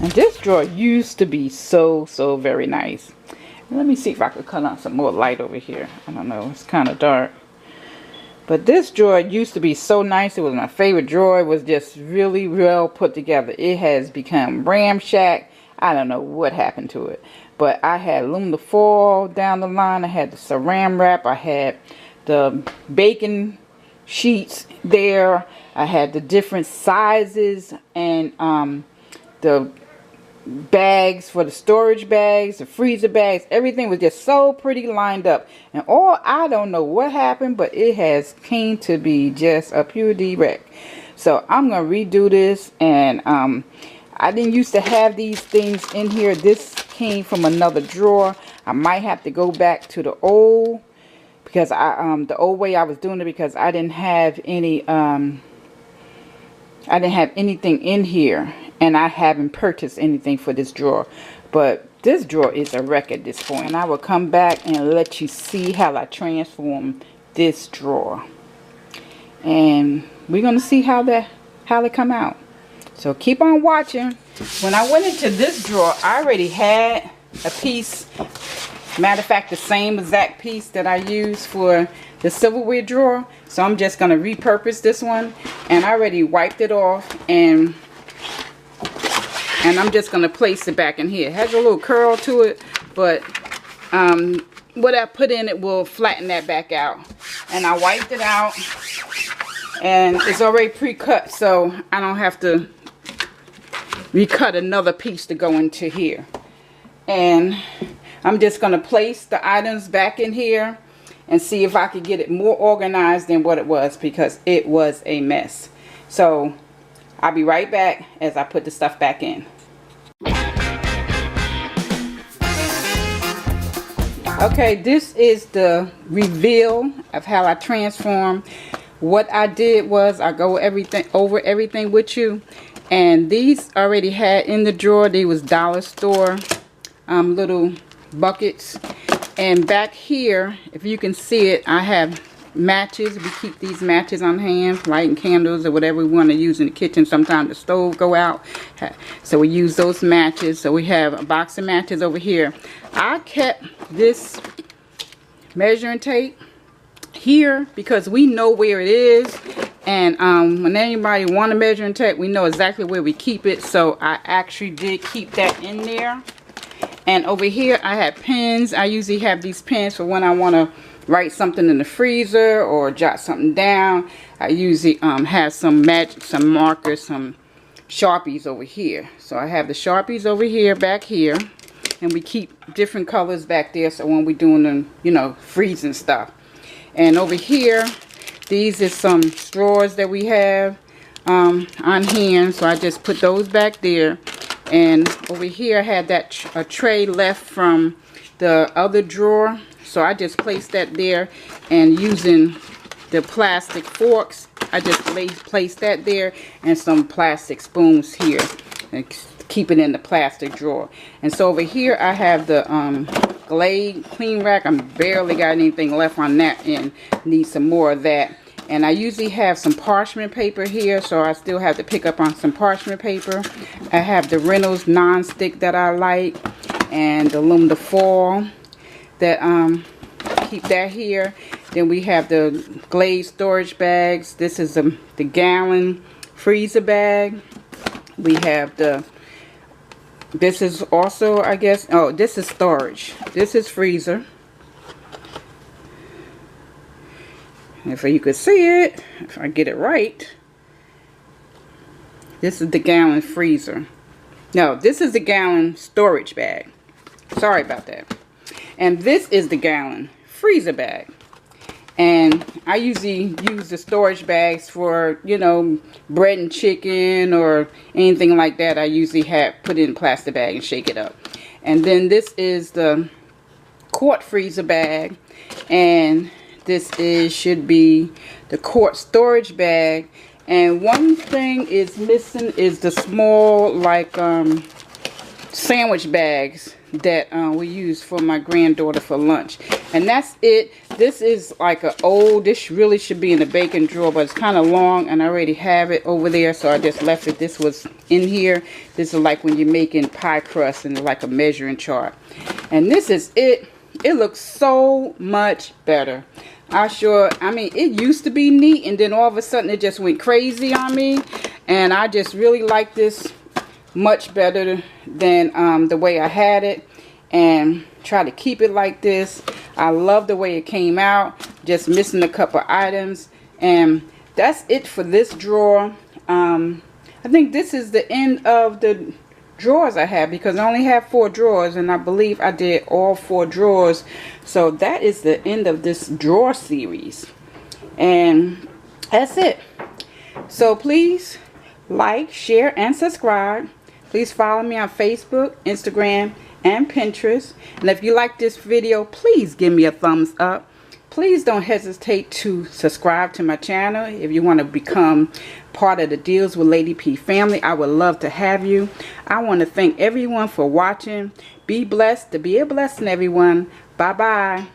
And this drawer used to be so very nice. Let me see if I could cut on some more light over here. I don't know, it's kind of dark. But this drawer used to be so nice. It was my favorite drawer. It was just really well put together. It has become ramshack. I don't know what happened to it. But I had aluminum foil down the line. I had the saran wrap. I had the bacon sheets there. I had the different sizes and the bags for the storage bags, the freezer bags. Everything was just so pretty lined up. And I don't know what happened, but it has came to be just a pure D-wreck. So I'm going to redo this. And I didn't used to have these things in here. This came from another drawer. I might have to go back to the old, because the old way I was doing it, because I didn't have any anything in here, and I haven't purchased anything for this drawer. But this drawer is a wreck at this point, and I will come back and let you see how I transform this drawer, and we're gonna see how they come out. So keep on watching. When I went into this drawer, I already had a piece. Matter of fact, the same exact piece that I used for the silverware drawer. So I'm just going to repurpose this one. And I already wiped it off. And I'm just going to place it back in here. It has a little curl to it. But what I put in it will flatten that back out. And I wiped it out. And it's already pre-cut. So I don't have to recut another piece to go into here. And I'm just going to place the items back in here and see if I could get it more organized than what it was, because it was a mess. So I'll be right back as I put the stuff back in. Okay, this is the reveal of how I transform. What I did was I go over everything with you. And these already had in the drawer, they was dollar store little buckets. And back here, if you can see it, I have matches. We keep these matches on hand, lighting candles or whatever we want to use in the kitchen. Sometimes the stove go out, so we use those matches. So we have a box of matches over here. I kept this measuring tape here because we know where it is. And when anybody want a measuring tape, we know exactly where we keep it. So I actually did keep that in there. And over here I had pens. I usually have these pens for when I want to write something in the freezer or jot something down. I usually have some markers, some Sharpies over here. So I have the Sharpies over here, back here. And we keep different colors back there, so when we're doing them, you know, freezing stuff. And over here, these are some straws that we have on hand. So I just put those back there. And over here I had that a tray left from the other drawer. So I just placed that there, and using the plastic forks, I just placed that there, and some plastic spoons here, and keep it in the plastic drawer. And so over here I have the Glade clean rack. I'm barely got anything left on that end. Need some more of that. And I usually have some parchment paper here, so I still have to pick up on some parchment paper. I have the Reynolds non-stick that I like, and the aluminum foil that keep that here. Then we have the Glade storage bags. This is the gallon freezer bag. We have this is also, I guess, oh, this is storage. This is freezer. If you could see it, if I get it right, this is the gallon freezer. No, this is the gallon storage bag. Sorry about that. And this is the gallon freezer bag. And I usually use the storage bags for, you know, bread and chicken or anything like that. I usually put it in a plastic bag and shake it up. And then this is the quart freezer bag. And this should be the quart storage bag. And one thing is missing is the small, like, sandwich bags that we use for my granddaughter for lunch. And that's it. This is like a old, this really should be in the baking drawer, but it's kind of long and I already have it over there, so I just left it. This was in here. This is like when you're making pie crust and like a measuring chart. And this is it. It looks so much better. I mean, it used to be neat and then all of a sudden it just went crazy on me. And I just really like this much better than the way I had it. And try to keep it like this. I love the way it came out. Just missing a couple items. And that's it for this drawer. I think this is the end of the drawers I have, because I only have 4 drawers, and I believe I did all 4 drawers. So that is the end of this drawer series, and that's it. So please like, share, and subscribe. Please follow me on Facebook, Instagram, and Pinterest. And if you like this video, please give me a thumbs up. Please don't hesitate to subscribe to my channel if you want to become part of the Deals with Lady P family. I would love to have you. I want to thank everyone for watching. Be blessed. To be a blessing, everyone. Bye-bye.